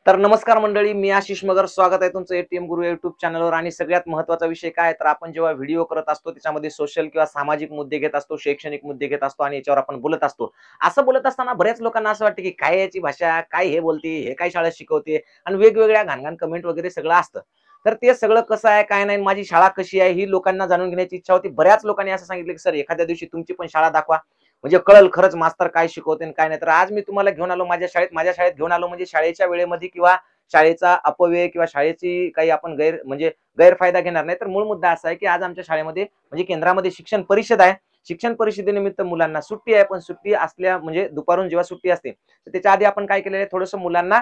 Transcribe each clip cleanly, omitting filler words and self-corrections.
तर नमस्कार मंडळी, मी आशिष मगर. स्वागत आहे तुमचं एटीएम गुरु युट्यूब चॅनलवर. आणि सगळ्यात महत्त्वाचा विषय काय, तर आपण जेव्हा व्हिडिओ करत असतो त्याच्यामध्ये सोशल किंवा सामाजिक मुद्दे घेत असतो, शैक्षणिक मुद्दे घेत असतो आणि याच्यावर आपण बोलत असतो. असं बोलत असताना बऱ्याच लोकांना असं वाटतं की काय याची भाषा, काय हे बोलते, हे काय शाळेत शिकवते, आणि वेगवेगळ्या घाणघाण कमेंट वगैरे सगळं असतं. तर ते सगळं कसं आहे, काय नाही, माझी शाळा कशी आहे, ही लोकांना जाणून घेण्याची इच्छा होती. बऱ्याच लोकांनी असं सांगितलं की सर एखाद्या दिवशी तुमची पण शाळा दाखवा, म्हणजे कळल खरंच मास्तर काय शिकवते आणि काय नाही. तर आज मी तुम्हाला घेऊन आलो माझ्या शाळेत घेऊन आलो, म्हणजे शाळेच्या वेळेमध्ये किंवा शाळेचा अपव्यय किंवा शाळेची काही आपण गैरफायदा घेणार नाही. तर मूळ मुद्दा असा आहे की आज आमच्या शाळेमध्ये म्हणजे केंद्रामध्ये शिक्षण परिषद आहे. शिक्षण परिषदेनिमित्त मुलांना सुट्टी आहे, पण सुट्टी असल्या म्हणजे दुपारून जेव्हा सुट्टी असते तर त्याच्या आधी आपण काय केलेलं आहे, थोडंसं मुलांना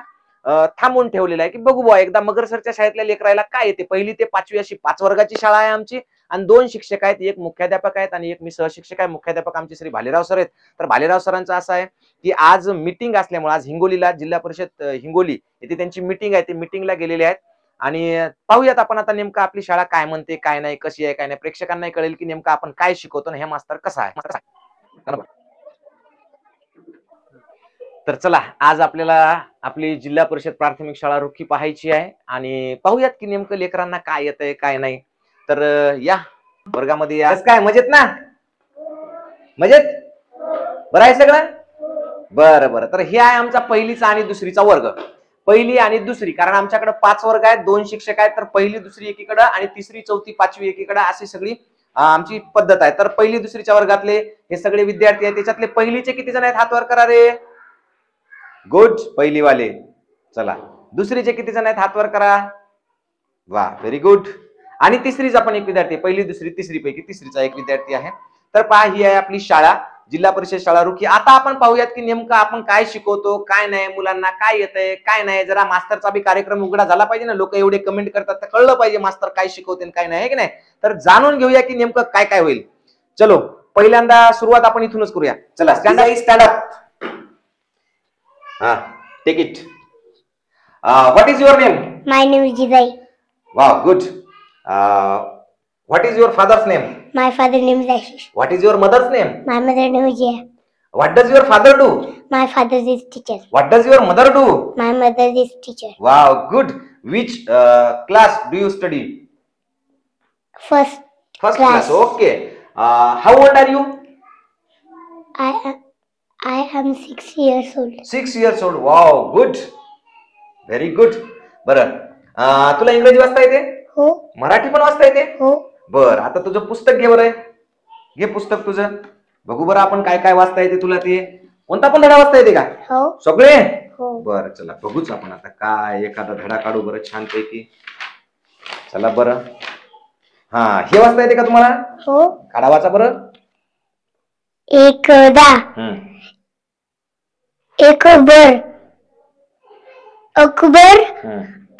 थांबवून ठेवलेलं आहे की बघू बुवा एकदा मगरसरच्या शाळेतल्या लेकरायला काय येते. 1ली ते 5वी अशी 5 वर्गाची शाळा आहे आमची, आणि 2 शिक्षक आहेत, एक मुख्याध्यापक आहेत आणि एक मी सहशिक्षक आहे. मुख्याध्यापक आमचे श्री भालेराव सर आहेत. तर भालेराव सरांचं असं आहे की आज मीटिंग असल्यामुळे आज हिंगोलीला जिल्हा परिषद हिंगोली येथे त्यांची मीटिंग आहे, ते मीटिंगला गेलेले आहेत. आणि पाहूयात आपण आता नेमकं आपली शाळा काय म्हणते, काय नाही, कशी आहे, काय नाही. प्रेक्षकांनाही कळेल की नेमकं आपण काय शिकवतो आणि हे मास्तर कसा आहे. तर चला, आज आपल्याला आपली जिल्हा परिषद प्राथमिक शाळा रुखी पाहायची आहे आणि पाहूयात की नेमकं लेकरांना काय येतंय, काय नाही. तर या वर्गामध्ये या. काय मजेत ना? मजेत? बरं आहे सगळं? बरं बरं. तर हे आहे आमचा 1लीचा आणि 2रीचा वर्ग. 1ली आणि 2री, कारण आमच्याकडे 5 वर्ग आहेत, 2 शिक्षक आहेत. तर 1ली 2री एकीकडे आणि 3री 4थी 5वी एकीकडे, अशी सगळी आमची पद्धत आहे. तर 1ली 2रीच्या वर्गातले हे सगळे विद्यार्थी आहेत. त्याच्यातले 1लीचे किती जण आहेत, हात वर करा रे. गुड, 1ली वाले. चला, 2रीचे किती जण आहेत, हात वर करा. वा, व्हेरी गुड. आणि 3रीचा पण एक विद्यार्थी, 1ली 2री 3री पैकी 3रीचा एक विद्यार्थी आहे. तर पहा, ही आहे आपली शाळा, जिल्हा परिषद शाळा रुखी. आता आपण पाहूयात की नेमकं आपण काय शिकवतो, काय नाही, मुलांना काय येतंय, काय नाही. जरा मास्तरचा बी कार्यक्रम उघडा झाला पाहिजे ना. लोक एवढे कमेंट करतात तर कळलं पाहिजे मास्तर काय शिकवते काय नाही, की नाही. तर जाणून घेऊया की नेमकं काय काय होईल. चलो, पहिल्यांदा सुरुवात आपण इथूनच करूया. चला, स्टँड अप. हा, take it. What is your name? My name is Jidai. Wow, good. What is your father's name? My father name is Ashish. What is your mother's name? My mother name is Jaya. What does your father do? My father is teacher. What does your mother do? My mother is teacher. Wow, good. Which class do you study? First Class. Okay. How old are you? I am 6 years old. 6 years old. Wow, good. Very good. बरं, तुला इंग्रजी वाचता येते? हो. मराठी पण वाचता येते? हो. बर, आता तुझं पुस्तक घे बरं. घे पुस्तक तुझं, बघू बरं आपण काय काय वाचता येते तुला. ते कोणता पण धडा वाचता येते का? हो. सगळे? हो. बर, चला बघूच आपण आता काय एखादा धडा काढू बरं छानपैकी. चला बरं, हा, हे वाचता येते का तुम्हाला? हो. काढा, वाचा बरं. एकदा अकबर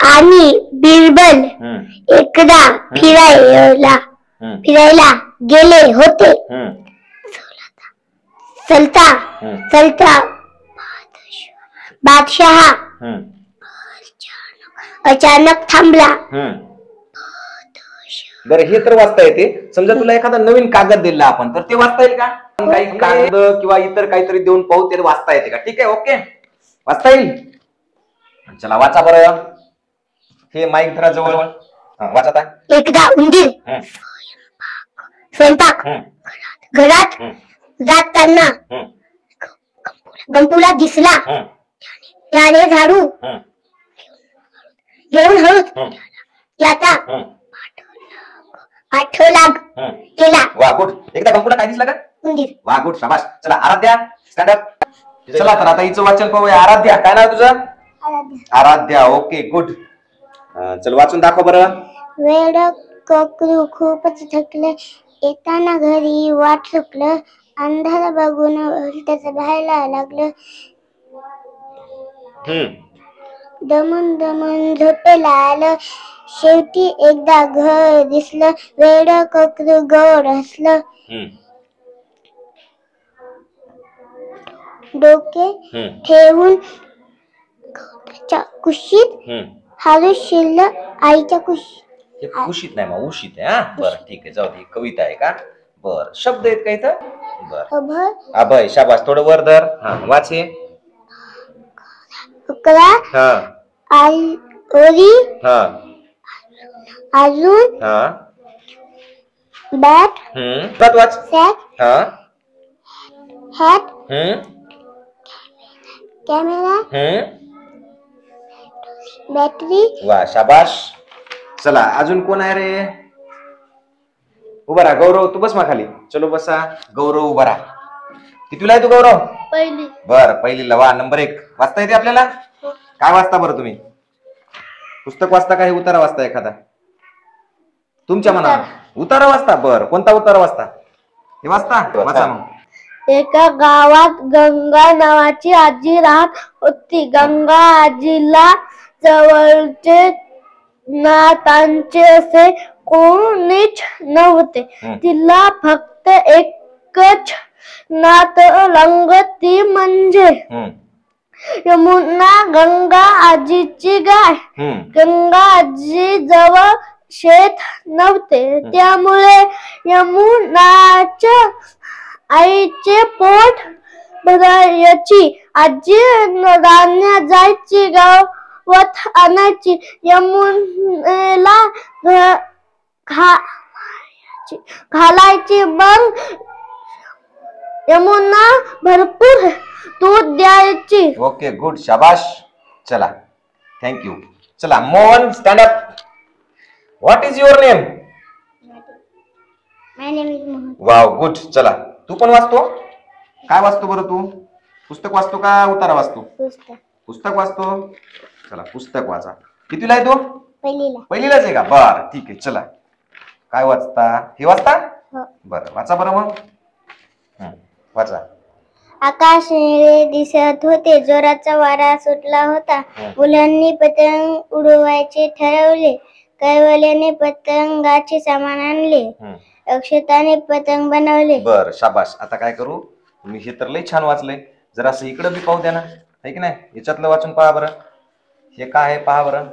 आणि बिरबल एकदा फिरायला गेले होते. चलता बादशाह अचानक थांबला. बरं, हे तर वाचता येते. समजा तुला एखादा नवीन कागद दिला आपण, तर ते वाचता येईल का? काही कागद किंवा इतर काहीतरी देऊन पाहू, ते वाचता येते का? ठीक आहे, ओके, वाचता येईल. चला, वाचा बरं. हे माईक धरा जवळ. वाचा. एकदा उंदीर स्वयंपाक घरात जाताना गंपूला दिसला. त्याने झाडू घेऊन हळूच त्याचा पाठलाग केला. वा, गुड. एकदा गंपूला काय दिसला का? उंदीर. वा, गुड, शाबास. चला, आराध्या, स्टँड अप. चला, तर आता हिचं वाचन पाहूया. आराध्या, काय नाव तुझं? आराध्या. Okay, good. चल, वाचून दाखव बरं. वेड कोकरू खूपच थकले, येताना घरी वाट चुकलं, अंधार बघून त्याचं भायला लागलं. दमून झोपेला आलं, शेवटी एकदा घर दिसलं, वेड कोकरू गोड हसलं. डोके ठेवून कुशीत हालू शिरलं आईच्या कुशीत. कुशीत नाही, मग उशीत आहे. हा, बरं, ठीक आहे, जाऊ दे. कविता आहे का? बर, शब्द आहेत का इथं? बर, अभय, शाबास. थोडं वर धर. हा, वाचे. उकला ओरी हा अजून हा बॅट परत वाच. सॅक हा हॅट हम्म कॅमेरा बॅटरी. वा शाबाश. चला अजून कोण आहे रे? उभा राहा गौरव, तू बस मा खाली. चलो बसा. गौरव उभा राहा. कितवीला आहे तू गौरव? पहिली. बर पहिलीला. वा नंबर 1. वाचता येते आपल्याला? काय वाचता बरं तुम्ही? पुस्तक वाचता का हे उतारा वाचता एखादा? तुमच्या मनात उतारा वाचता. बर कोणता उतारा वाचता? हे वाचता. वाचा मग. एका गावात गंगा नावाची आजी राहत होती. गंगा आजीला जवळचे नातांचे असे कोणीच नव्हते. तिला फक्त एकच नातलंग, ती म्हणजे यमुना, गंगा आजीची गाय. गंगा आजी जवळ शेत नव्हते, त्यामुळे यमुनाच्या आईचे पोट भरायची. आजी धान्य जायची, गवत आणायची, यमुनेला घालायची. मग यमुना भरपूर दूध द्यायची. ओके गुड शाबाश. चला थँक्यू. चला Mohan stand up. What is your name? My name is Mohan. Wow good. चला तू पण वाचतो? काय वाचतो बरं तू? पुस्तक वाचतो का उतारा वाचतो? पुस्तक वाचतो. चला पुस्तक वाचा. कितीला आहे तू? पहिलीला. पहिलीलाच आहे का? बर ठीक आहे. चला काय वाचता? हे वाचता? बरं वाचा बरं मग. वाचा. आकाश निळे दिसत होते. जोराचा वारा सुटला होता. मुलांनी पतंग उडवायचे ठरवले. कैवल्याने पतंगाचे सामान आणले. अक्षताने पतंग बनवले. बर शाबाश. आता काय करू? तुम्ही हे तर लई छान वाचलंय. जरा असं इकडं बी पाहू द्या ना, आहे की नाही? याच्यातलं वाचून पहा बरं. हे काय आहे पहा बरं.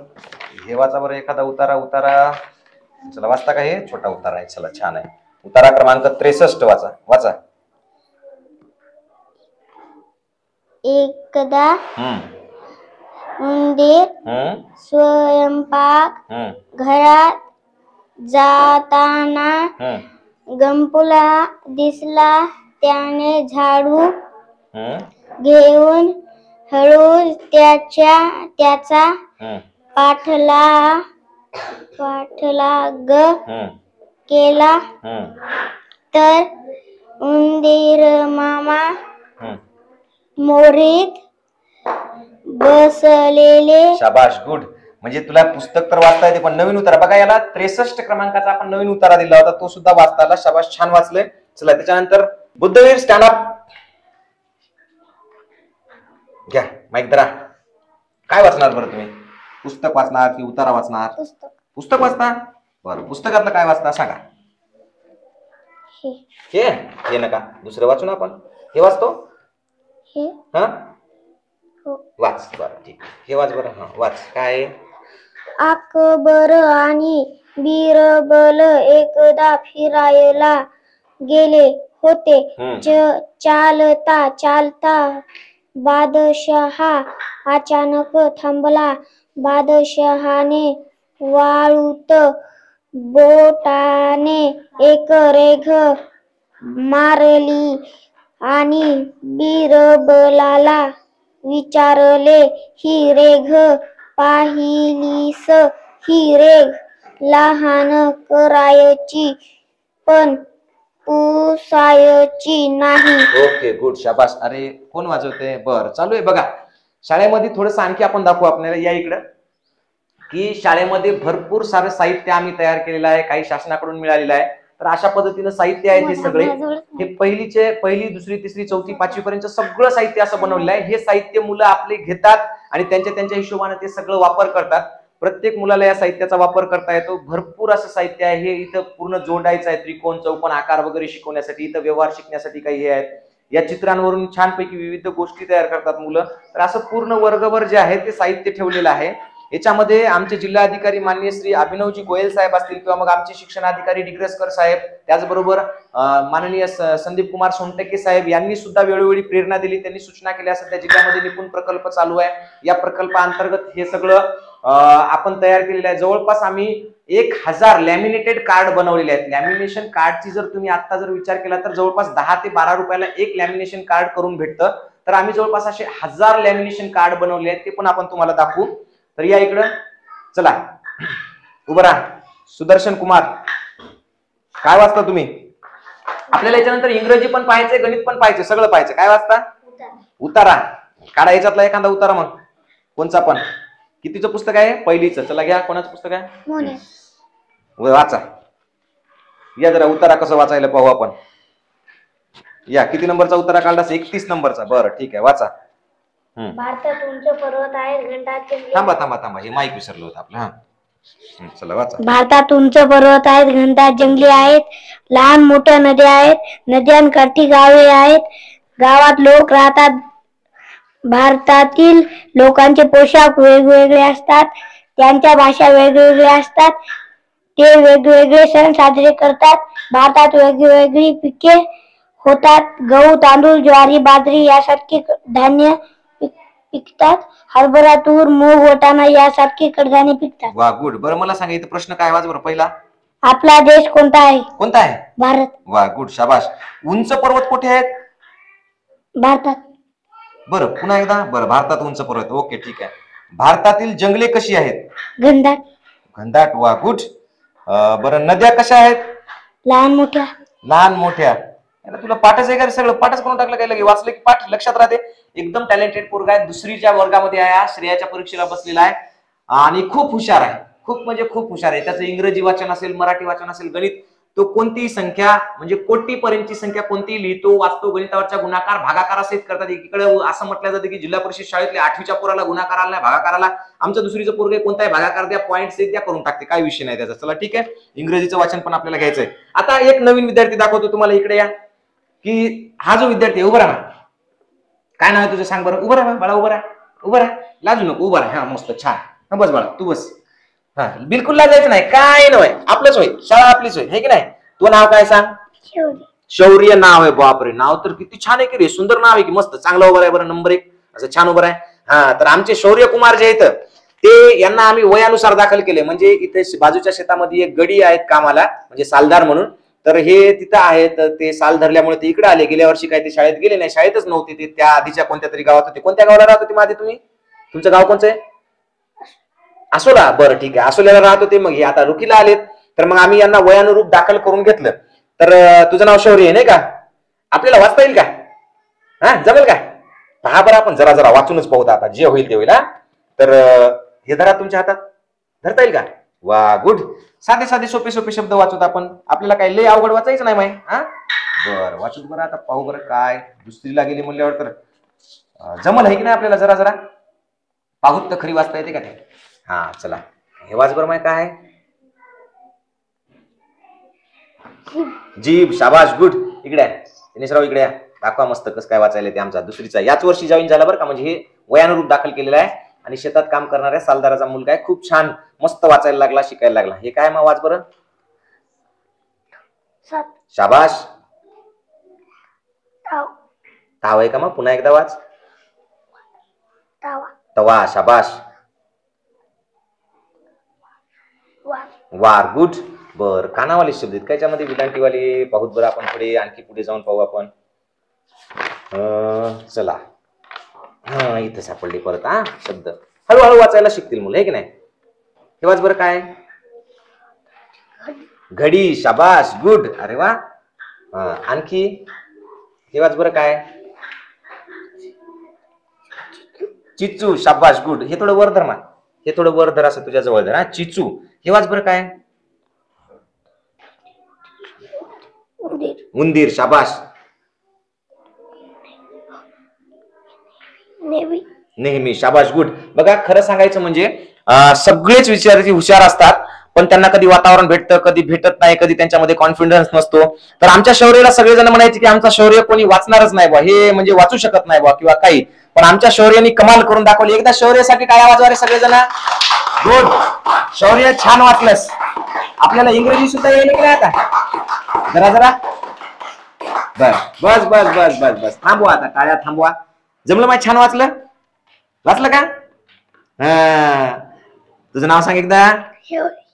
हे वाचा बरं एखादा उतारा. उतारा चला वाचता का? हे छोटा उतारा आहे. चला छान आहे. उतारा क्रमांक 63 वाचा. वाचा. एकदा उंदीर स्वयंपाक घरात जाताना गंपूला दिसला. त्याने झाडू घेऊन हळू त्याचा पाठलाग केला, तर उंदीर मामा मोरीत बसलेले. शाबाश गुड. म्हणजे तुला पुस्तक तर वाचता येते, पण नवीन उतारा बघा. याला 63 क्रमांकाचा आपण नवीन उतारा दिला होता, तो सुद्धा वाचता आला. शाबाश छान वाचलंय. चला त्याच्यानंतर बुद्धवीर स्टँड अप. घ्या माईक धरा. काय वाचणार बरं तुम्ही? पुस्तक वाचणार की उतारा वाचणार? पुस्तक वाचता. बरं पुस्तकातलं काय वाचता सांगा. हे नका, दुसरं वाचू ना आपण. हे वाचतो? हा वाच. बरं ठीक. हे वाच बरं. हा वाच. काय? अकबर आणि बिरबल एकदा फिरायला गेले होते. चालता चालता बादशहा अचानक थांबला. बादशहाने वाळूत बोटाने एक रेघ मारली आणि बिरबलाला विचारले, ही रेघ पाहिलीस? ही रेघ लहान करायची, पण पुसायची नाही. ओके गुड शाबास. अरे कोण वाजवते? बर चालू आहे बघा. शाळेमध्ये थोडंसं आणखी आपण दाखवू आपल्याला. या इकडं की शाळेमध्ये भरपूर सारं साहित्य आम्ही तयार केलेलं आहे. काही शासनाकडून मिळालेलं आहे. तर अशा पद्धतीनं साहित्य आहे. ते सगळे हे पहिली दुसरी तिसरी चौथी पाचवी पर्यंत सगळं साहित्य असं बनवलेलं आहे. हे साहित्य मुलं आपले घेतात आणि त्यांच्या हिशोबाने ते सगळं वापर करतात. प्रत्येक मुलाला या साहित्याचा वापर करता येतो. भरपूर असं साहित्य आहे. हे इथं पूर्ण जोडायचं आहे. त्रिकोण चौकोन आकार वगैरे शिकवण्यासाठी, इथं व्यवहार शिकण्यासाठी काही हे आहेत. या चित्रांवरून छानपैकी विविध गोष्टी तयार करतात मुलं. तर असं पूर्ण वर्गभर जे आहे ते साहित्य ठेवलेलं आहे. याच्यामध्ये आमचे जिल्हाधिकारी माननीय श्री अभिनवजी गोयल साहेब असतील किंवा मग आमचे शिक्षणाधिकारी डिग्रसकर साहेब, त्याचबरोबर माननीय संदीप कुमार सोनटक्के साहेब यांनी सुद्धा वेळोवेळी प्रेरणा दिली. त्यांनी सूचना केल्या. सध्या जिल्ह्यामध्ये निपुण प्रकल्प चालू आहे. या प्रकल्पाअंतर्गत हे सगळं आपण तयार केलेलं आहे. जवळपास आम्ही 1000 लॅमिनेटेड कार्ड बनवलेले आहेत. लॅमिनेशन कार्डची जर तुम्ही आता जर विचार केला तर जवळपास 10 ते 12 रुपयाला एक लॅमिनेशन कार्ड करून भेटतं. तर आम्ही जवळपास असे 1000 लॅमिनेशन कार्ड बनवले आहेत. ते पण आपण तुम्हाला दाखवू. तर या इकडं चला, उभं राहा. सुदर्शन कुमार, काय वाचता तुम्ही? आपल्याला याच्यानंतर इंग्रजी पण पाहायचंय, गणित पण पाहायचं, सगळं पाहायचं. काय वाचता? उतारा. काढा याच्यातला एखादा उतारा, मग कोणचा पण. कितीचं पुस्तक आहे? पहिलीचं. चला घ्या. कोणाचं पुस्तक आहे? वाचा. या जरा उतारा कसं वाचायला पाहू आपण. या किती नंबरचा उतारा काढला? 31 नंबरचा. बरं ठीक आहे, वाचा. भारतात उंच पर्वत आहेत, घनदाट जंगले. थांबा, हे माईक विसरलं होतं आपलं. हा चला वाचा. भारतात उंच पर्वत आहेत, घनदाट जंगले आहेत, लहान मोठ्या नद्या आहेत, नद्यांकाठी गावे आहेत, गावात लोक राहतात. भारतातील लोकांचे पोशाख वेगवेगळे असतात, त्यांच्या भाषा वेगवेगळ्या असतात, ते वेगवेगळे सण साजरे करतात. भारतात वेगवेगळी पिके होतात. गहू, तांदूळ, ज्वारी, बाजरी यासारखी धान्य पिकतात. हरभरा, तूर, मूग, वाटाणा यासारखी कडधान्ये पिकतात. वा, गुड. बरं मला सांगा, इथं प्रश्न काय? वाच बरं पहिला. आपला देश कोणता आहे? कोणता आहे? भारत. वा, गुड, शाबाश. उंच पर्वत कुठे आहेत? भारतात. बरं पुन्हा एकदा. बरं, भारतात उंच पर्वत. ओके ठीक आहे. भारतातील जंगले कशी आहेत? घनदाट. घनदाट. वा, गुड. बरं नद्या कशा आहेत? लहान मोठ्या. लहान मोठ्या. तुला पाठच आहे का? सगळं पाठच करून टाकलं काय? लगे वाचलं की पाठ लक्षात राहते. एकदम टॅलेंटेड पोरगा आहे. दुसरीच्या वर्गामध्ये आहे, श्रेयाच्या परीक्षेला बसलेला आहे आणि खूप हुशार आहे. खूप म्हणजे खूप हुशार आहे. त्याचं इंग्रजी वाचन असेल, मराठी वाचन असेल, गणित, तो कोणतीही संख्या म्हणजे कोटीपर्यंतची संख्या कोणतीही लिहितो, वाचतो. गणितावरच्या गुणाकार भागाकार सहित करतात. एकीकडे असं म्हटलं जातं की जिल्हा परिषद शाळेतल्या 8वीच्या पोराला गुणाकार आला नाही, भागाकार आला. आमच्या दुसरीचं पोरगे कोणताही भागाकार द्या, पॉईंट्स द्या, करून टाकते. काय विषय नाही त्याचा. चला ठीक आहे, इंग्रजीचं वाचन पण आपल्याला घ्यायचंय. आता एक नवीन विद्यार्थी दाखवतो तुम्हाला. इकडे या. की हा जो विद्यार्थी आहे, उभा राहा. काय नाव आहे तुझं? सांग बरं. उभं राहा बाळा, उभं राहा, उभं राहा. लाजू नको, उभं राहा. हा मस्त, छान. हा बस बाळा, तू बस. हा बिलकुल लाजायचं नाही, काय नव्हे. आपलंच होय, शाळा आपलीच होय, हे की नाही? तू नाव काय सांग? शौर्य नाव आहे. बापरे, नाव तर किती छान आहे की रे. सुंदर नाव आहे की. मस्त, चांगला उभा आहे. बरं नंबर 1 असं छान उभं आहे. हा तर आमचे शौर्य कुमार जे आहेत ते, यांना आम्ही वयानुसार दाखल केले. म्हणजे इथे बाजूच्या शेतामध्ये एक गडी आहेत कामाला, म्हणजे सालदार म्हणून. तर हे तिथं आहेत. ते साल धरल्यामुळे ते इकडे आले. गेल्या वर्षी काय ते शाळेत गेले नाही, शाळेतच नव्हते ते. त्या आधीच्या कोणत्या तरी गावात होते. कोणत्या गावाला राहत होते माझे तुम्ही? तुमचं गाव कोणचं आहे? आसोला. बरं ठीक आहे, आसोल्याला राहत होते. मग हे आता रुकीला आलेत. तर मग आम्ही यांना वयानुरूप दाखल करून घेतलं. तर तुझं नाव शौर्य आहे नाही का? आपल्याला वाचता येईल का? हा जमेल का? हा बरं, आपण जरा जरा वाचूनच पाहू आता, जे होईल ते होईल. हा तर हे धरा तुमच्या हातात. धरता येईल का? वा, गुड. साधे साधे सोपे सोपे शब्द वाचूत आपण. आपल्याला काय लय अवघड वाचायचं नाही माहिती. हा बरं, वाचूत बरं. आता पाहू बरं काय. दुसरीला गेली म्हणल्यावर तर जमल आहे की नाही आपल्याला. जरा जरा पाहूत तर खरी वाचता येते का ते. हा चला, हे वाच बरं माहिती काय? जीभ. शाबाश, गुड. इकडे दिनेशराव, इकडे या. दाखवा मस्त कसं काय वाचायला ते. आमचा दुसरीचा याच वर्षी जॉईन झाला बरं का. म्हणजे हे वयानुरूप दाखल केलेलं आहे आणि शेतात काम करणाऱ्या सालदाराचा मुलगा आहे. खूप छान मस्त वाचायला लागला, शिकायला लागला. हे काय मग वाच बरं. शाबाश. ताव आहे का? मग पुन्हा एकदा वाच. तवा. शाबाश. वार. गुड. बर, कानावाले शब्द आहेत त्याच्यामध्ये, विलांटीवाले. पाहूत बरं आपण पुढे, आणखी पुढे जाऊन पाहू आपण. चला, हा इथं सापडली परत. हा शब्द हळूहळू वाचायला शिकतील मुलं, हे की नाही? हे वाच बरं काय? घडी. शाबाश, गुड. अरे वा. आणखी हे वाच बरं काय? चिचू. शाबाश, गुड. हे थोडं वर धर मा. हे थोडं वर धर, असं तुझ्या जवळ धर. हा चिचू. हे वाच बरं काय? उंदीर. शाबाश. नेहमी. शाबाश, गुड. बघा, खरं सांगायचं म्हणजे सगळेच विद्यार्थी हुशार असतात, पण त्यांना कधी वातावरण भेटतं, कधी भेटत नाही, कधी त्यांच्यामध्ये कॉन्फिडन्स नसतो. तर आमच्या शौर्याला सगळेजण म्हणायचे की आमचा शौर्य कोणी वाचणारच नाही बा, हे म्हणजे वाचू शकत नाही बा किंवा काही. पण आमच्या शौर्याने कमाल करून दाखवली. एकदा शौर्यासाठी काय आवाज वारे सगळेजण. गुड. शौर्य छान वाचलंस. आपल्याला इंग्रजी सुद्धा येईल की नाही आता जरा जरा. बस बस बस बस बस बस थांबवा आता, टाळ्या थांबवा. जमलं माहिती, छान वाचलं. वाचलं का? हा, तुझं नाव सांग एकदा.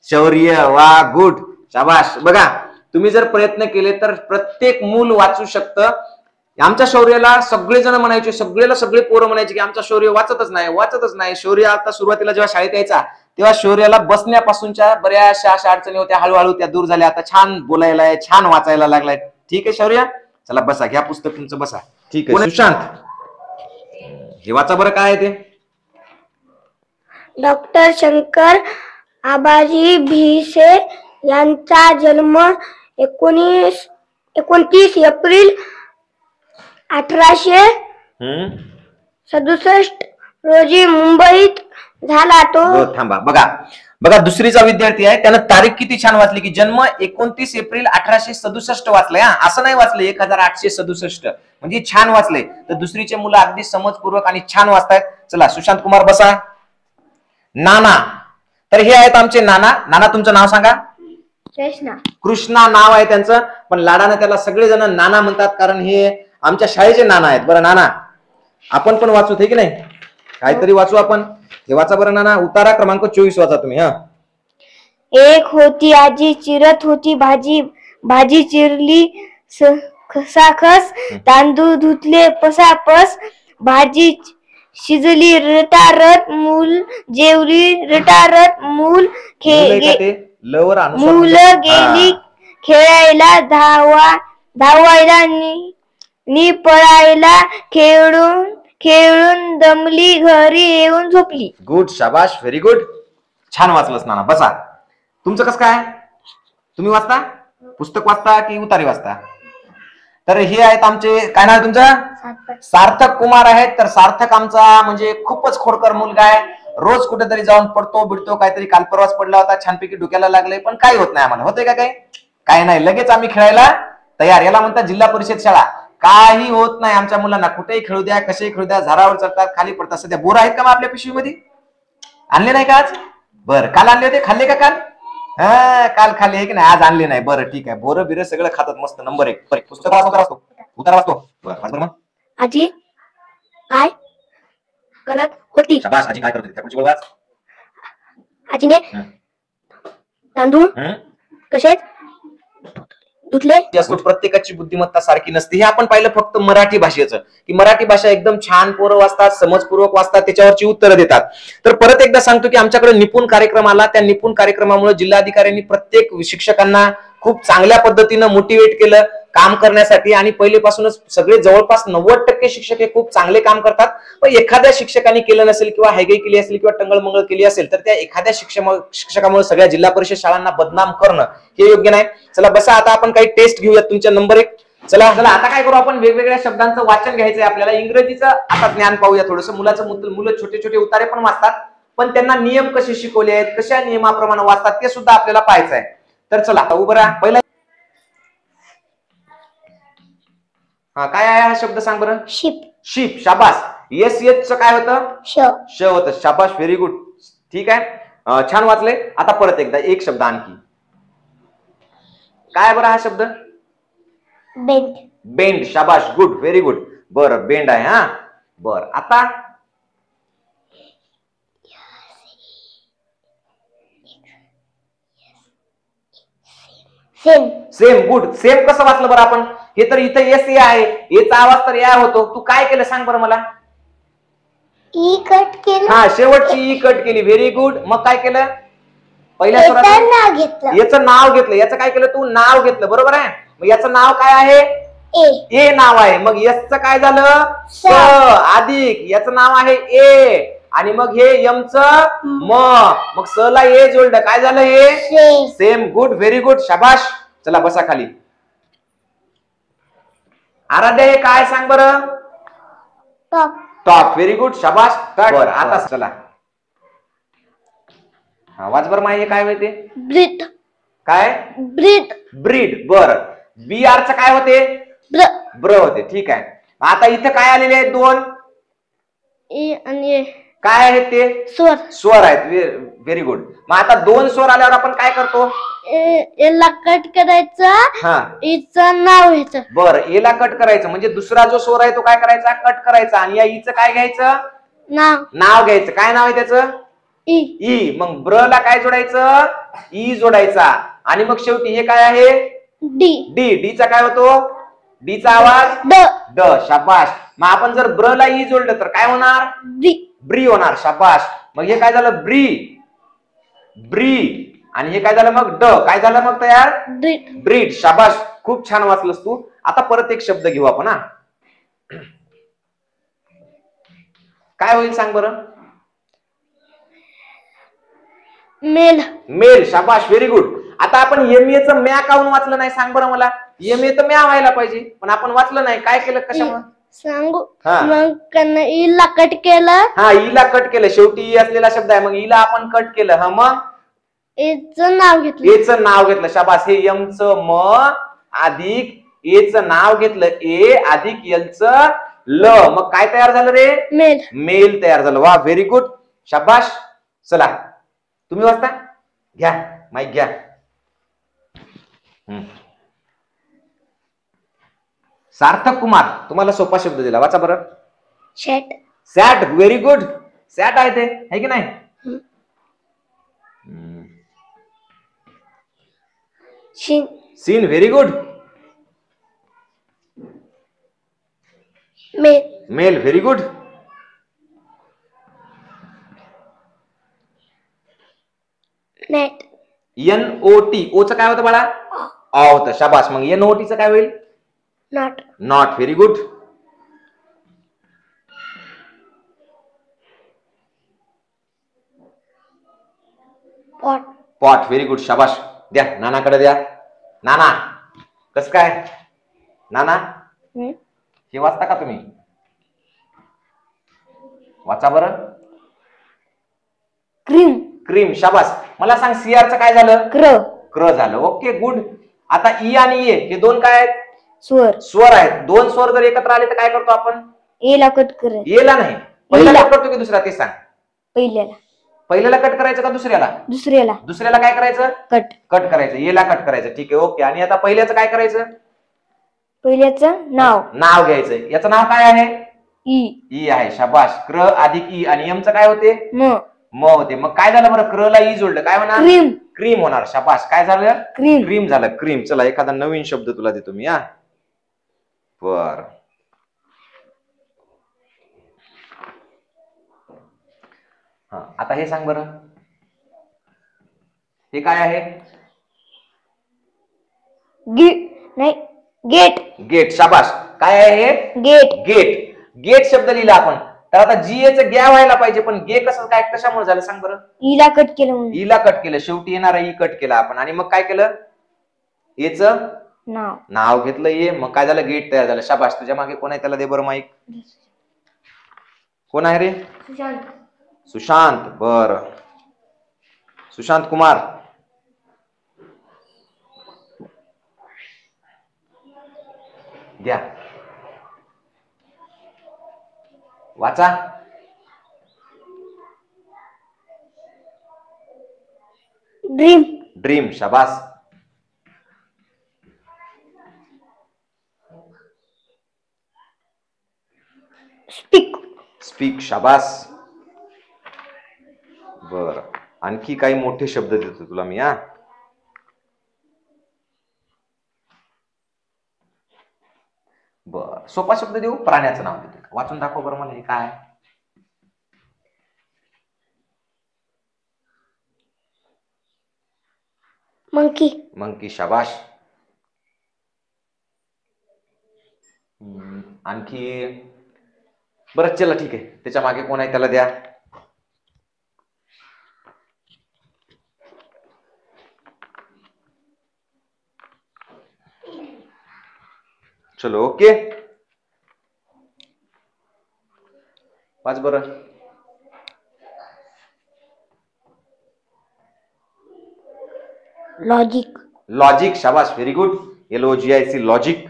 शौर्य. वा गुड, शाबाश. बघा तुम्ही जर प्रयत्न केले तर प्रत्येक मूल वाचू शकतं. आमच्या शौर्याला सगळेजण म्हणायचे, सगळे पोरं म्हणायचे की आमचा शौर्य वाचतच नाही. शौर्य आता सुरुवातीला जेव्हा शाळेत यायचा तेव्हा शौर्याला बसण्यापासूनच्या बऱ्याचशा अशा अडचणी होत्या, हळूहळू त्या दूर झाल्या. आता छान बोलायला आहे, छान वाचायला लागलाय. ठीक आहे शौर्य, चला बसा, घ्या पुस्तक तुमचं, बसा. ठीक आहे सुशांत, हे वाचा बरं, काय आहे ते. डॉक्टर शंकर आबाजी भिसे यांचा जन्म 29 एप्रिल 1867 रोजी मुंबईत झाला. तो थांबा, बघा दुसरीचा विद्यार्थी आहे, त्यानं तारीख किती छान वाचली की जन्म 29 एप्रिल 1867 वाचलंय. असं नाही वाचलंय 1867, म्हणजे छान वाचलंय. तर दुसरीचे मुलं अगदी समजपूर्वक आणि छान वाचतायत. चला सुशांत कुमार बसा. नाना, तर हे आहेत आमचे नाना. नाना तुमचं नाव सांगा. कृष्णा नाव आहे त्यांचं, पण लाडानं त्याला सगळेजण नाना म्हणतात, कारण हे आमच्या शाळेचे नाना आहेत. बरं नाना, आपण पण वाचू, ठीक नाही, काहीतरी वाचू आपण. हे वाचा बरं नाना, उतारा क्रमांक 24 वाचा तुम्ही. हा. एक होती आजी चिरत होती भाजी, भाजी चिरली खसाखस, तांदूळ धुतले पसापस, भाजी शिजली रटारट, मूल जेवली रटारट, मूल गेली खेळायला, धावायला नि पळायला, खेळून दमली, घरी येऊन झोपली. गुड, शाबाश, व्हेरी गुड, छान वाचलंस नाना. बसा. तुमचं कसं काय, तुम्ही वाचता, पुस्तक वाचता की उतारी वाचता? तर हे आहेत आमचे, काय नाव आहे तुमचं? सार्थक कुमार आहेत. तर सार्थक आमचा म्हणजे खूपच खोडकर मुलगा आहे. रोज कुठेतरी जाऊन पडतो बिडतो, काहीतरी काल परवाच पडला होता, छानपैकी डोक्याला लागले, पण काही होत नाही आम्हाला. होतंय का काही नाही, लगेच आम्ही खेळायला तयार. याला म्हणतात जिल्हा परिषद शाळा. काही होत नाही आमच्या मुलांना, कुठेही खेळू द्या, कसेही खेळू द्या, झाडावर चढतात, खाली पडतात. सध्या बोर आहेत का मग आपल्या पिशवीमध्ये? आणले नाही का आज? बरं, काल आणले होते, खाल्ले का काल? हा, काल खाल्ले आहे की नाही, आज आणले नाही. बरं ठीक आहे, बोरं बिरं सगळं खातात, मस्त, नंबर 1. पुस्तक वाचतो, उतारा वाचतो. बरं मग आजी काय करत होती? शाबास, आजी काय करत होती? त्याची वाच. आजीने तांदूळ कसे धुतले. प्रत्येकाची बुद्धिमत्ता सारखी नसते. हे आपण पाहिलं फक्त मराठी भाषेचं, की मराठी भाषा एकदम छान पोरं वाचतात, समजपूर्वक वाचतात, त्याच्यावरची उत्तरं देतात. तर परत एकदा सांगतो की आमच्याकडे निपुण कार्यक्रम आला. त्या निपुण कार्यक्रमामुळे जिल्हाधिकाऱ्यांनी प्रत्येक शिक्षकांना खूप चांगल्या पद्धतीनं मोटिवेट केलं काम करण्यासाठी, आणि पहिलेपासूनच सगळे जवळपास 90% शिक्षक हे खूप चांगले काम करतात. पण एखाद्या शिक्षकाने केलं नसेल, किंवा हैगई केली असेल, किंवा टंगळमंगळ केली असेल, तर त्या एखाद्या शिक्षकामुळे सगळ्या जिल्हा परिषद शाळांना बदनाम करणं हे योग्य नाही. चला बसा, आता आपण काही टेस्ट घेऊयात तुमच्या नंबर 1. चला आता काय करू आपण, वेगवेगळ्या शब्दांचं वाचन घ्यायचंय आपल्याला. इंग्रजीचं आता ज्ञान पाहूया थोडंसं. मुलं छोटे छोटे उतारे पण वाचतात, पण त्यांना नियम कसे शिकवले आहेत, कशा नियमाप्रमाणे वाचतात ते सुद्धा आपल्याला पाहायचं आहे. तर चला उभं राहा. पहिला हा काय आहे हा शब्द, सांग बरं. शिप. शिप, शाबास. एस च काय होतं? श होतं. शाबास, व्हेरी गुड, ठीक आहे, छान वाचले. आता परत एकदा एक शब्द आणखी. काय बरं हा शब्द? बेंड. बेंड, शाबास, गुड, व्हेरी गुड. बरं, बेंड आहे. हा बरं, आता सेम. Same, good. सेम कसं वाचलं बरं आपण? हे तर इथं एस ए आहे, एचा आवाज तर या होतो. तू काय केलं सांग बरं मला? ई कट केलं. हा, शेवटची ई कट केली, व्हेरी गुड. मग काय केलं? पहिल्या स्वरात याचं नाव घेतलं. याचं काय केलं तू? नाव घेतलं, बरोबर आहे. मग याचं नाव काय आहे? ए नाव आहे. मग यसचं काय झालं? स. अधिक याचं नाव आहे ए, आणि मग हे यमचं म, मग स ला ए जोडलं, काय झालं? हे सेम. गुड, व्हेरी गुड, शाबाश. चला बसा खाली. आराध्या हे काय सांग बरं? टॉप. टॉप, व्हेरी गुड, शाबाश. बरं, आता चला आवाज बरं माहिती काय माहिती? ब्रीड. काय? ब्रीड. ब्रीड. बरं, बी आर च काय होते? ब्र होते, ठीक आहे. आता इथे काय आलेले आहेत? 2 ए आणि काय आहेत ते? स्वर. स्वर आहेत. Very good. मग आता दोन स्वर आल्यावर आपण काय करतो? याला कट करायचा, हा इचं नाव घ्यायचं. बरं, एला कट करायचं म्हणजे दुसरा जो स्वर आहे तो काय करायचा? कट करायचा. आणि या ईचं काय घ्यायचं? नाव घ्यायचं. काय नाव आहे त्याचं? ई. मग ब्र ला काय जोडायचं? ई जोडायचा. आणि मग शेवटी हे काय आहे? डी. डी चा काय होतो? डी चा आवाज ड. शाबाश. मग आपण जर ब्र ला ई जोडलं तर काय होणार? ब्री होणार. शाबाश. मग हे काय झालं? ब्री. आणि हे काय झालं मग? ड. काय झालं मग तयार? ब्रीड. शाबाश. खूप छान वाचलंस तू. आता परत एक शब्द घेऊ आपण. हा काय होईल सांग बरं? मेल. शाबाश. Very good. आता आपण एमए चं म्या काऊन वाचलं नाही सांग बरं मला? एमए तर म्या व्हायला पाहिजे पण आपण वाचलं नाही. काय केलं? कशामुळे सांगू? मग ईला कट केलं. हा, ईला कट केलं. शेवटी ई असलेला शब्द आहे मग ईला आपण कट केलं. हा, मग एचं नाव घेतलं. एचं नाव घेतलं. शाबास. हे एम च म अधिक एचं नाव घेतलं. ए अधिक यल च ल. मग काय तयार झालं रे? मेल तयार झालं. वा, व्हेरी गुड. शाबाश. चला तुम्ही वाचता. घ्या माईक घ्या. सार्थक कुमार, तुम्हाला सोपा शब्द दिला. वाचा बरं. सॅट. Very good. सॅट आहे ते, है की नाही? सीन. Very good. मेल. Very good. NOT. ओ च काय होतं बाळा? अ होतं. शाबास. मग NOT च काय होईल? Not. Very good. Pot. Very good. शाबाश. द्या नानाकडे द्या. नाना कस काय? नाना हे वाचता का तुम्ही? वाचा बरं. क्रीम. शाबास. मला सांग सीआर चं काय झालं? क्र झालं. Okay, good. आता ई आणि ए हे दोन काय आहेत? स्वर आहेत. दोन स्वर जर एकत्र आले तर काय करतो आपण? एला कट करायचं. एला नाही. पहिला कट करतो की दुसरा ते सांग? पहिल्याला. पहिल्याला कट करायचं का दुसऱ्याला? दुसऱ्याला काय करायचं? कट करायचं. एला कट करायचं. ठीक आहे, ओके. आणि आता पहिल्याचं काय करायचं? पहिल्याचं नाव घ्यायचं. याचं नाव काय आहे? ई आहे. शाबाश. क्र अधिक ई आणि एम चं काय होते? म होते. मग काय झालं बरं? क्र ला ई जोडलं. काय होणार? क्रीम होणार. शाबाश. काय झालं? क्रीम झालं. क्रीम. चला एखादा नवीन शब्द तुला देतो मी. हा बर. हा, आता हे सांग बरं. हे काय आहे? गेट. शाबाश. काय आहे हे? गेट शब्द लिहिला आपण. तर आता जीएच ग्या व्हायला पाहिजे पण गे कसं काय कशामुळे झालं सांग बरं? ईला कट केलं. शेवटी येणारा ई कट केला आपण. आणि मग काय केलं? एच नाव घेतलं. ये मग काय झालं? गेट तयार झालं. शाबाश. तुझ्या मागे कोण आहे? त्याला दे बरं माईक. कोण आहे रे? सुशांत. बर, सुशांत कुमार. द्या वाचा. ड्रीम. शाबास. स्पीक. शाबास. बर, आणखी काही मोठे शब्द देतो तुला मी. हा बर, सोपा शब्द देऊ. प्राण्याचं नाव देतो. वाचून दाखव बरं मला. हे काय? मंकी. शाबाश. आणखी बरं, चला ठीक आहे. त्याच्या मागे कोण आहे त्याला द्या. चलो, ओके. वाच बरं. लॉजिक. शाबास. Very good. LOGIC. लॉजिक.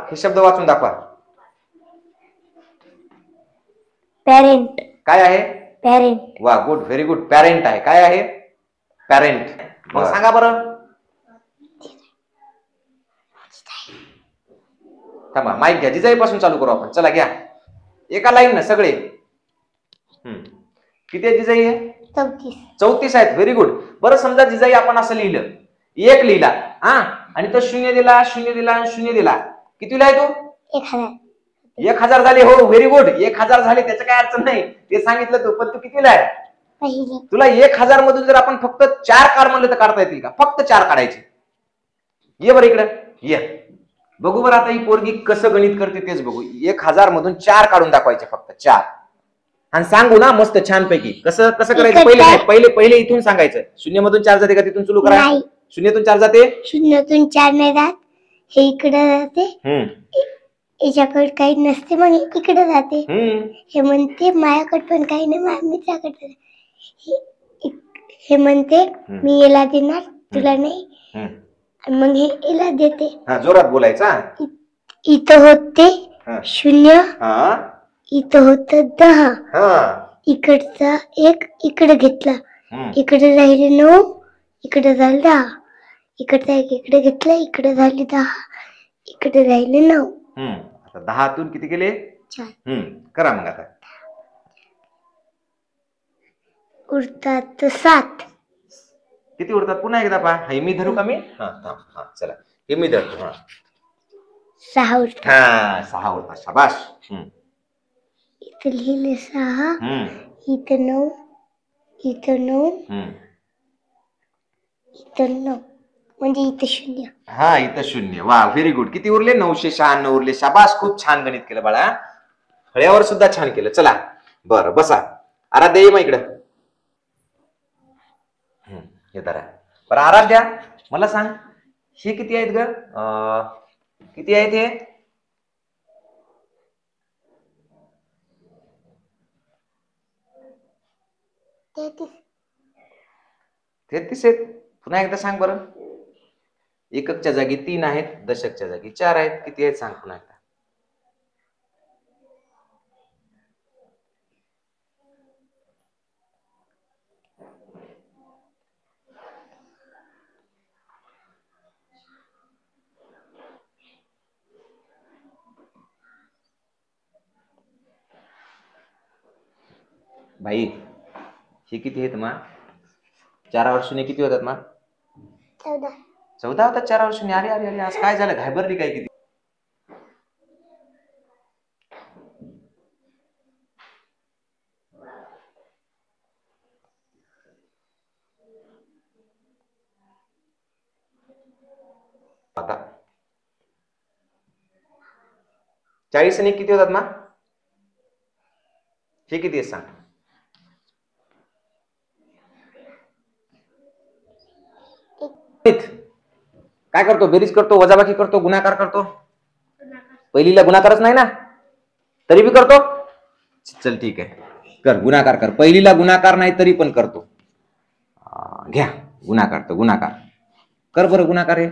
हे शब्द वाचून दाखवा. पॅरेंट. काय आहे? पॅरेंट. वा, गुड, व्हेरी गुड. पॅरेंट आहे. काय आहे? पॅरेंट. मग सांगा बरं. थांबा, माईक घ्या. जिजाईपासून चालू करू आपण. चला घ्या, एका लाईन ना सगळे. किती आहे जिजाई? 34. 34 आहेत. Very good. बरं, समजा जिजाई आपण असं लिहिलं, एक लिहिला हा, आणि तो शून्य दिला, शून्य दिला आणि शून्य दिला. कितीला आहे तो? 1000. 1000 झाले. हो, व्हेरी गुड. 1000 झाले, त्याचं काय अडचण नाही, ते सांगितलं तू. पण तू कितीला आहे? पहिली. तुला 1000 मधून जर आपण फक्त 4 काढ म्हणलं तर काढता येतील का? फक्त 4 काढायचे. ये बरं इकडं, ये बघू बरं. आता ही पोरगी कसं गणित करते तेच बघू. 1000 मधून 4 काढून दाखवायचे, फक्त 4. आणि सांगू ना मस्त छानपैकी. कसं कसं करायचं? पहिले इथून सांगायचं. 0 मधून 4 जाते का? तिथून सुरू करा. 0तून 4 जाते? 0तून 4 नाही जात. हे इकडे जाते, याच्याकडे काही नसते, मग इकडे जाते. हे म्हणते माझ्याकडे पण काही नाही, मित्राकडे. हे म्हणते मी याला देणार, तुला नाही. मग हे याला देते. जोरात बोलायचा. इथं होते 0, इथं होत 10. इकडचा 1 इकडे घेतला, इकडे राहिले 9, इकडे झाले 10. इकडचा 1 इकडे घेतला, इकडे झाले 10, इकडे राहिले 9. आता 10तून किती केले? 4. करा मग आता. उरतात 7. किती उरतात? पुन्हा एकदा पहा. हे मी धरू का? मी चला, हे मी धरतो. 6 उरतात. 6 उरतात. शाबाश. इथं लिहिले 6, इथं 9, इथं 9, इथं 9, म्हणजे इथं 0. इथं 0. वा, व्हेरी गुड. किती उरले? 996 उरले. शाबाश, खूप छान गणित केलं बाळा. फळ्यावर सुद्धा छान केलं. चला बरं, बसा. आराध्या ये मग इकडं. हे धरा बरं. आराध्या, मला सांग, हे किती आहेत ग? किती आहेत हे? 33 आहेत. पुन्हा एकदा सांग बरं. एककच्या जागी 3 आहेत, दशकच्या जागी 4 आहेत. किती आहेत सांग पुन्हा एकदा. भाई, हे किती आहेत मा? 4 वर 0 किती होतात मा? 14 होतात 4 वर 0. अरे अरे अरे, आज काय झालं? घाबरली काय किती? आता 40 आणि किती होतात मा? हे किती आहे सांग? काय करतो? बेरीज करतो, वजाबाकी करतो, गुणाकार करतो? पहिलीला गुणाकारच नाही ना, तरी बी करतो. चल ठीक आहे, कर गुणाकार कर. पहिलीला गुणाकार नाही तरी पण करतो. घ्या गुणाकार. तर गुणाकार कर बरं. गुणाकार हे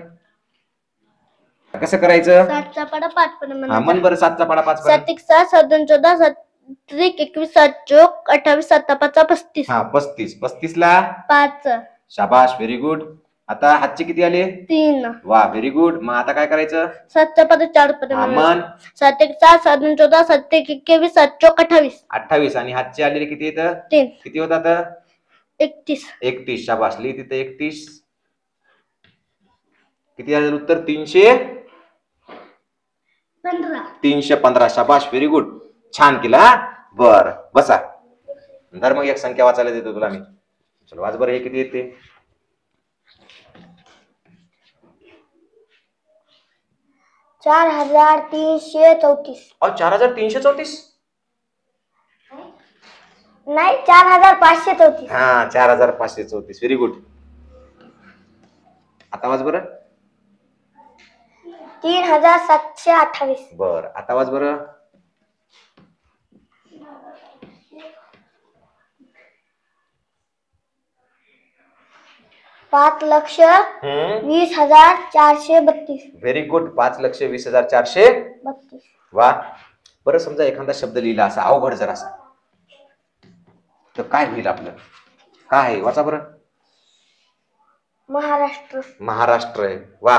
कसं करायचं? 7चा पाडा 5. मन बरं. 7चा पाडा 5. 7 1 6 7 2 14 7 3 21 7 चोक 28 7 5 35. 35. 35 ला 5. शाबाश, व्हेरी गुड. आता हातचे किती आले? 3. वा, व्हेरी गुड. मग आता काय करायचं? 7चा पाडा 4 मन 7 1 6 7 2 14 7 1 21 7 चोक 28. 28 आणि हातचे आलेले किती येतं? 3. किती होतात? 31. 31. शाबाश, लिही तिथे 31. किती आलं उत्तर? 315. 315. शाबाश, व्हेरी गुड. छान केला. बर, बसा. धर मग एक संख्या वाचायला देतो तुला मी. चल वाच बरं. हे किती येते? 4334. 4334? नाही, 4534. 4534. Very good. आता वाच बरं. 3728. बर, आता वाच बरं. 5,20,432. Very good. 5,20,432. वा. बरं, समजा एखादा शब्द लिहिला असा अवघड जरासा, तर काय होईल आपलं? काय आहे वाचा बरं. महाराष्ट्र. महाराष्ट्र आहे. वा.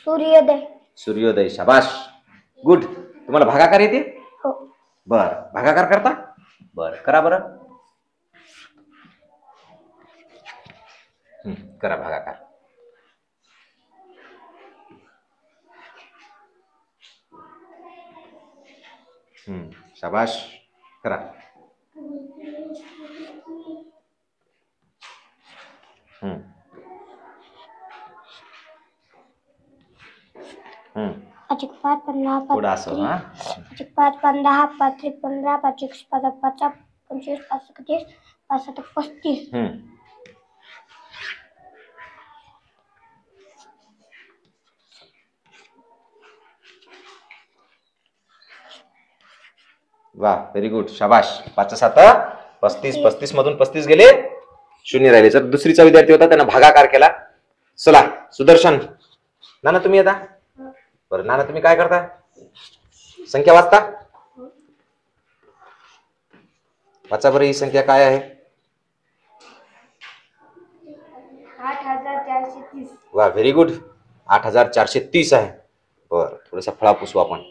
सूर्योदय. सूर्योदय. शाबाश. गुड. तुम्हाला भागाकार येते? हो. बर. भागाकार करता? बर, करा बरं. करा भागाकार. शाबाश. करा. अधिक 5 15 थोडं असं हा. अधिक 5 15 5 त्रिक 15 5 एक 5 5 25 5 31 5 7 35. वा, व्हेरी गुड. शाबाश. 5 7 35. 35 मधून 35 गेले, शून्य राहिले. जर दुसरीचा विद्यार्थी होता त्यांना भागाकार केला. चला सुदर्शन, नाना तुम्ही येता. बरं नाना, तुम्ही काय करता? संख्या वाचता? वाचा बरं, ही संख्या काय आहे? 8430. वा, व्हेरी गुड. 8430 आहे. बर, थोडासा फळा पुसू आपण.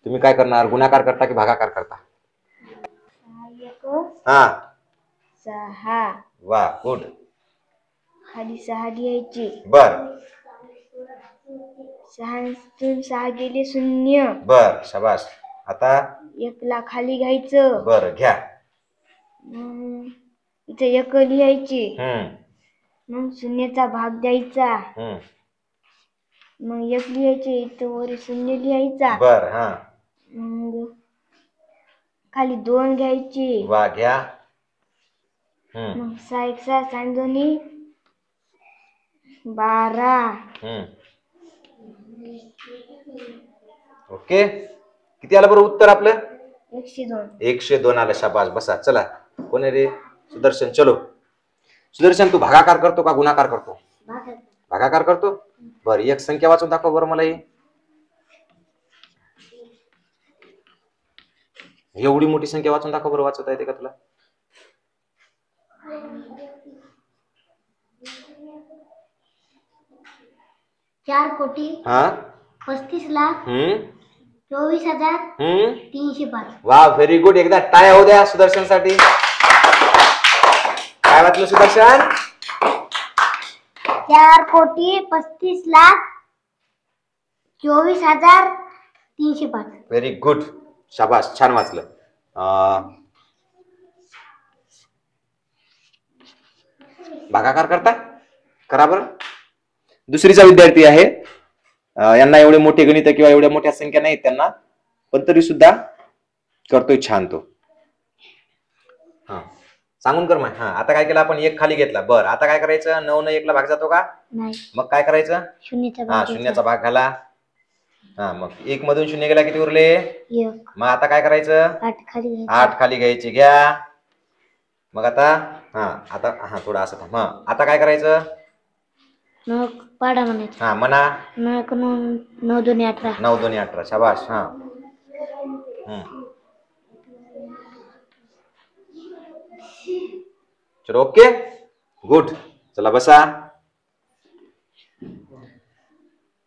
तुम्ही काय करणार? गुणाकार करता की भागाकार करता? हा. 6. वा, गुड. खाली 6 लिहायचे. बर. 6 गेले 0. बर, शाबास. आता 1 ला खाली घ्यायचं. बर, घ्या. इथे 1 लिहायचे. मग 0चा भाग द्यायचा. मग 1 लिहायचे, इथं वर 0 लिहायचा. बर. हा. मग खाली 2 घ्यायचे. वा, घ्या. मग 6 1 6 6 2 12. ओके. किती आलं बरं उत्तर आपलं? 102. 102 आलं. शाबास. बसा. चला, कोण आहे रे? सुदर्शन. चलो सुदर्शन, तू भागाकार करतो का गुणाकार करतो? भागाकार करतो. बर, एक संख्या वाचून दाखव बरं मला. एवढी मोठी संख्या वाचून दाखव बरं. वाचवता येते का तुला? 4,35,24,305. वा, व्हेरी गुड. एकदा टाळ्या होऊ द्या सुदर्शन साठी. काय वाचलं सुदर्शन? 4,35,24,305. Very good. शाबास, छान वाचलं. भागाकार करता? करा बरं. दुसरीचा विद्यार्थी आहे. यांना एवढे मोठे गणित किंवा एवढ्या मोठ्या संख्या नाहीत त्यांना, पण तरी सुद्धा करतोय छान तो. हा, सांगून कर मग. हा, आता काय केलं आपण? 1 खाली घेतला. बर, आता काय करायचं? 9 न 1 ला भाग जातो का? नाही. मग काय करायचं? शून्याचा भाग घाला. हा, मग 1 मधून 0 गेला, किती उरले? 1. मग आता काय करायचं? 8 खाली घ्यायचे. घ्या. मग आता आता थोडं असं थांब. आता काय करायचं? मग पाडा म्हणायचं. हा, म्हणा. 9 2 18. 9 2 18. शाबास. हा. चलो, ओके. गुड. चला बसा.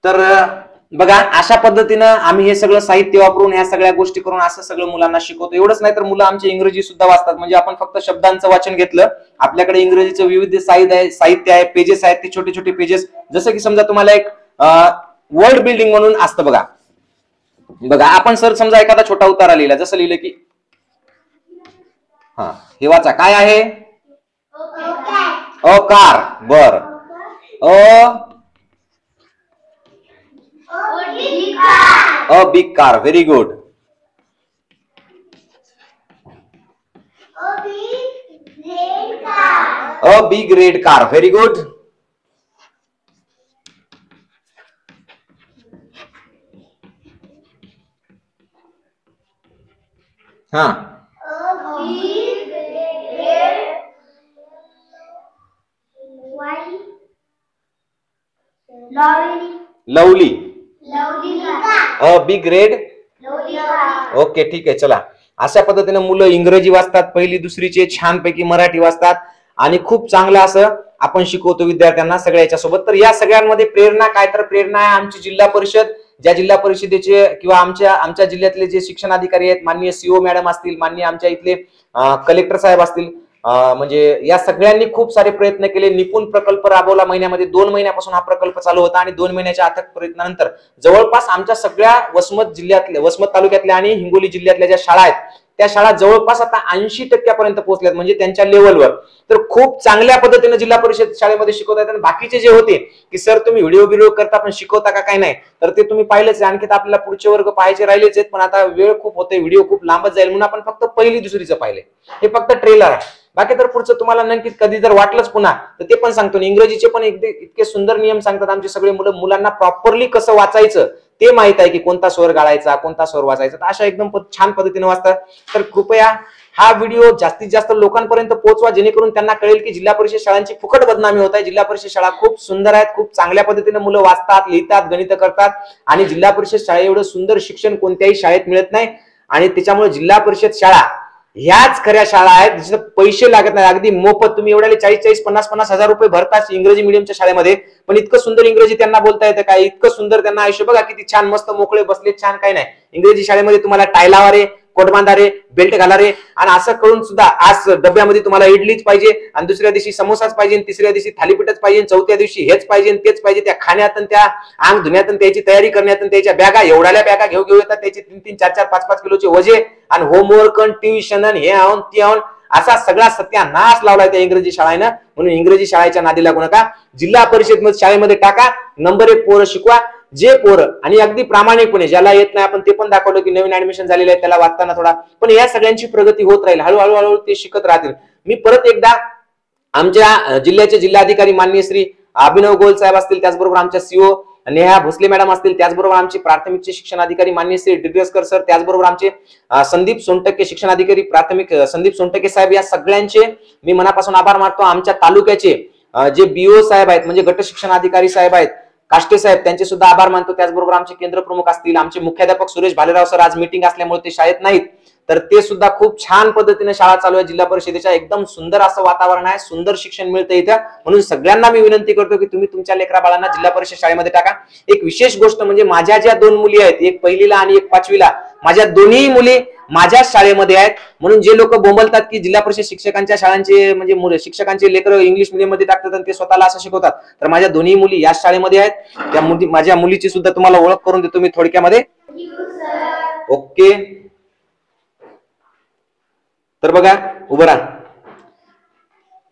तर बघा, अशा पद्धतीनं आम्ही हे सगळं साहित्य वापरून, ह्या सगळ्या गोष्टी करून असं सगळं मुलांना शिकवतो. एवढंच नाही तर मुलं आमची इंग्रजी सुद्धा वाचतात. म्हणजे आपण फक्त शब्दांचं वाचन घेतलं, आपल्याकडे इंग्रजीचं विविध साहित्य आहे, पेजेस आहेत, ते छोटे छोटे पेजेस. जसं की समजा तुम्हाला एक वर्ड बिल्डिंग म्हणून असतं बघा. आपण सर समजा एखादा छोटा उतारा लिहिला, जसं लिहिलं की हे वाचा. काय आहे? A car. बर. A big car. Very good. A big red car. Very good. हा. लवली. बिग रेड ओके ठीक आहे. चला, अशा पद्धतीने मुलं इंग्रजी वाचतात, पहिली दुसरीचे छानपैकी मराठी वाचतात आणि खूप चांगलं असं आपण शिकवतो विद्यार्थ्यांना सगळ्या याच्यासोबत. तर या सगळ्यांमध्ये प्रेरणा काय, तर प्रेरणा आहे आमची जिल्हा परिषद, ज्या जिल्हा परिषदेचे किंवा आमच्या जिल्ह्यातले जे शिक्षण अधिकारी आहेत, माननीय सीओ मॅडम असतील, माननीय आमच्या इथले कलेक्टर साहेब असतील, म्हणजे या सगळ्यांनी खूप सारे प्रयत्न केले. निपुण प्रकल्प राबवला महिन्यामध्ये, 2 महिन्यापासून हा प्रकल्प चालू होता आणि 2 महिन्याच्या अथक प्रयत्नानंतर जवळपास आमच्या सगळ्या वसमत तालुक्यातल्या आणि हिंगोली जिल्ह्यातल्या ज्या शाळा आहेत त्या शाळा जवळपास आता 80% पोहोचल्यात, म्हणजे त्यांच्या लेवलवर. तर खूप चांगल्या पद्धतीने जिल्हा परिषद शाळेमध्ये शिकवतात. आणि बाकीचे जे होते की सर तुम्ही व्हिडिओ करता पण शिकवता का काय नाही, तर ते तुम्ही पाहिलेच. आणखी आपल्याला पुढचे वर्ग पाहायचे राहिलेच आहेत, पण आता वेळ खूप होते, व्हिडिओ खूप लांबच जाईल म्हणून आपण फक्त पहिली दुसरीचं पाहिले. हे फक्त ट्रेलर आहे. बाकी तर पुढचं तुम्हाला नक्कीच कधी जर वाटलंच पुन्हा तर ते पण सांगतो. इंग्रजीचे पण इतके सुंदर नियम सांगतात आमचे सगळे मुलांना प्रॉपरली कसं वाचायचं ते माहित आहे, की कोणता स्वर गाळायचा, कोणता स्वर वाचायचा. तर अशा एकदम छान पद्धतीने वाचतात. तर कृपया हा व्हिडिओ जास्तीत जास्त लोकांपर्यंत पोहोचवा, जेणेकरून त्यांना कळेल की जिल्हा परिषद शाळांची फुकट बदनामी होत आहे. जिल्हा परिषद शाळा खूप सुंदर आहेत, खूप चांगल्या पद्धतीने मुलं वाचतात, लिहितात, गणित करतात आणि जिल्हा परिषद शाळे एवढं सुंदर शिक्षण कोणत्याही शाळेत मिळत नाही. आणि त्याच्यामुळे जिल्हा परिषद शाळा ह्याच खऱ्या शाळा आहेत जिथे पैसे लागत नाही, अगदी मोफत. तुम्ही एवढ्याले 40-40, 50-50 हजार रुपये भरताच इंग्रजी मीडियमच्या शाळेमध्ये, पण इतकं सुंदर इंग्रजी त्यांना बोलता येतं काय, इतकं सुंदर त्यांना आयुष्य बघा किती छान, मस्त मोकळे बसले, छान. काय नाही, इंग्रजी शाळेमध्ये तुम्हाला टाय लावा रे, कोट बांधा रे, बेल्ट घाला रे, आणि असं करून सुद्धा आज डब्यामध्ये तुम्हाला इडलीच पाहिजे, आणि दुसऱ्या दिवशी समोसाच पाहिजे, तिसऱ्या दिवशी थालीपीठच पाहिजे, चौथ्या दिवशी हेच पाहिजे तेच पाहिजे. त्या खाण्यात, त्या अंग धुण्यात, त्याची तयारी करण्यात, त्याच्या बॅगा एवढ्या बॅगा घेऊ येतात, त्याचे 3-3, 4-4, 5-5 किलोचे वजे, आणि होमवर्क, ट्युशन, हे आऊन ते आऊन, असा सगळा सत्यानाश लावलाय त्या इंग्रजी शाळेनं. म्हणून इंग्रजी शाळेच्या नादी लागू नका, जिल्हा परिषद शाळेमध्ये टाका. नंबर 1 पोरं शिकवा, जे पोरं आणि अगदी प्रामाणिकपणे ज्याला येत नाही, आपण ते पण दाखवलं की नवीन ऍडमिशन झालेलं आहे त्याला वाचताना थोडा, पण या सगळ्यांची प्रगती होत राहील, हळूहळू ते शिकत राहतील. मी परत एकदा आमच्या जिल्ह्याचे जिल्हाधिकारी माननीय श्री अभिनव गोयल साहेब असतील, त्याचबरोबर आमच्या सीओ नेहा भोसले मॅडम असतील, त्याचबरोबर आमचे प्राथमिकचे शिक्षण अधिकारी माननीय श्री डिग्रसकर सर, त्याचबरोबर आमचे संदीप सोनटक्के शिक्षण अधिकारी प्राथमिक संदीप सोनटक्के साहेब, या सगळ्यांचे मी मनापासून आभार मानतो. आमच्या तालुक्याचे जे बीओ साहेब आहेत, म्हणजे गट शिक्षण अधिकारी साहेब आहेत, काष्टे साहेब, त्यांचे सुद्धा आभार मानतो. त्याचबरोबर आमचे केंद्र प्रमुख असतील, आमचे मुख्याध्यापक सुरेश भालेराव सर, आज मीटिंग असल्यामुळे ते शाळेत नाहीत, तर ते सुद्धा खूप छान पद्धतीने शाळा चालू आहे जिल्हा परिषदेच्या. एकदम सुंदर असं वातावरण आहे, सुंदर शिक्षण मिळतं इथं. म्हणून सगळ्यांना मी विनंती करतो की तुम्ही तुमच्या लेकरा बाळांना जिल्हा परिषद शाळेमध्ये टाका. एक विशेष गोष्ट म्हणजे माझ्या ज्या 2 मुली आहेत, एक पहिलीला आणि एक 5वीला, माझ्या दोन्ही मुली माझ्याच शाळेमध्ये आहेत. म्हणून जे लोक बोंबलतात की जिल्हा परिषद शिक्षकांच्या शाळांचे म्हणजे शिक्षकांचे लेकर इंग्लिश मीडियम मध्ये टाकतात आणि ते स्वतःला असं शिकवतात, तर माझ्या दोन्ही मुली याच शाळेमध्ये आहेत. त्या माझ्या मुलीची सुद्धा तुम्हाला ओळख करून देतो मी थोडक्यामध्ये. ओके, तर बघा, उभं राहा.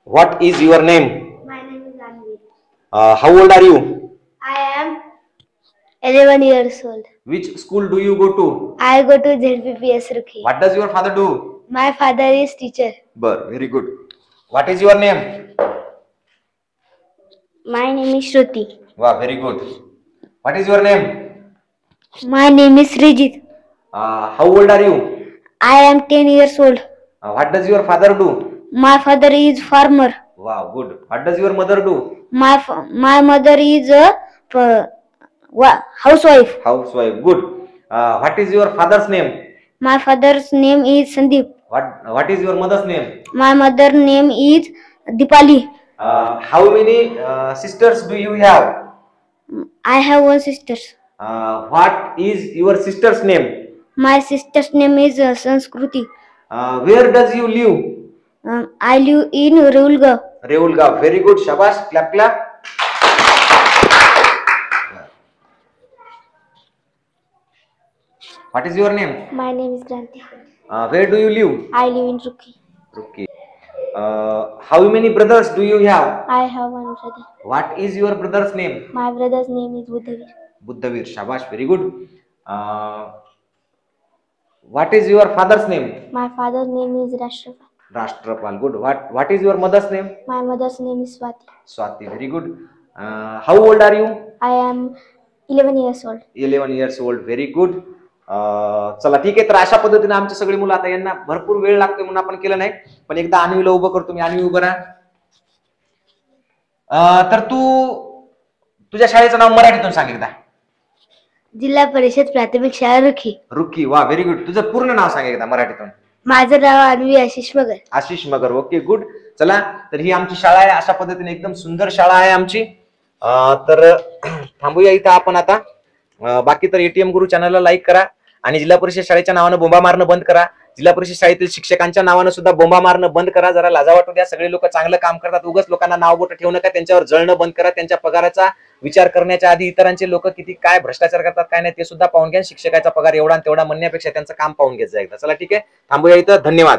What is your name? My name is Ranveer. How old are you? I am 11 years old. Which school do you go to? I go to ZPPS Rukhi. What does your father do? My father is teacher. Very good. What is your name? My name is Shruti. Wow, very good. What is your name? My name is Srijit. How old are you? I am 10 years old. What does your father do? My father is farmer. Wow, good. What does your mother do? My mother is a housewife. Housewife. Good. What is your father's name? My father's name is Sandeep. What is your mother's name? My mother's name is Dipali. How many sisters do you have? I have one sister. What is your sister's name? My sister's name is Sanskruti. Where does you live? I live in Reulgaon. Reulgaon. Very good. Shabash. Clap, clap. What is your name? My name is Granti. Where do you live? I live in Rukhi. Okay. How many brothers do you have? I have one brother. What is your brother's name? My brother's name is Buddhavir. Buddhavir. Shabash. Very good. What is your father's name? My father's name is Rashtrapal. Rashtrapal. Good. What is your mother's name? My mother's name is Swati. Swati. Very good. How old are you? I am 11 years old. 11 years old. Very good. चला ठीक आहे. तर अशा पद्धतीने आमची सगळी मुलं, आता यांना भरपूर वेळ लागतोय म्हणून आपण केलं नाही, पण एकदा अन्वीला उभं करतो मी. अन्वी उभं राहा. तर तू तुझ्या शाळेचं नाव मराठीतून सांग एकदा. जिल्हा परिषद प्राथमिक शाळा रुखी. रुक्की, वा व्हेरी गुड. तुझं पूर्ण नाव सांग एकदा मराठीतून. माझं नाव अन्वी आशिष मगर. आशिष मगर, ओके गुड. चला, तर ही आमची शाळा आहे. अशा पद्धतीने एकदम सुंदर शाळा आहे आमची. तर थांबूया इथं आपण आता. बाकी तर एटीएम गुरु चॅनलला लाईक करा आणि जिल्हा परिषद शाळेच्या नावानं बोंबा मारणं बंद करा. जिल्हा परिषद शाळेतील शिक्षकांच्या नावानं सुद्धा बोंबा मारणं बंद करा. जरा लाजा वाटू द्या. सगळे लोक चांगलं काम करतात. उगाच लोकांना नाव बोट ठेवू नका. त्यांच्यावर जळणं बंद करा. त्यांच्या पगाराचा विचार करण्याच्या आधी इतरांचे लोक किती काय भ्रष्टाचार करतात काय नाही ते सुद्धा पाहून घ्या. शिक्षकाचा पगार एवढा आणि तेवढा म्हणण्यापेक्षा त्यांचं काम पाहून घेत जा एकदा. चला ठीक आहे, थांबूया इथं. धन्यवाद.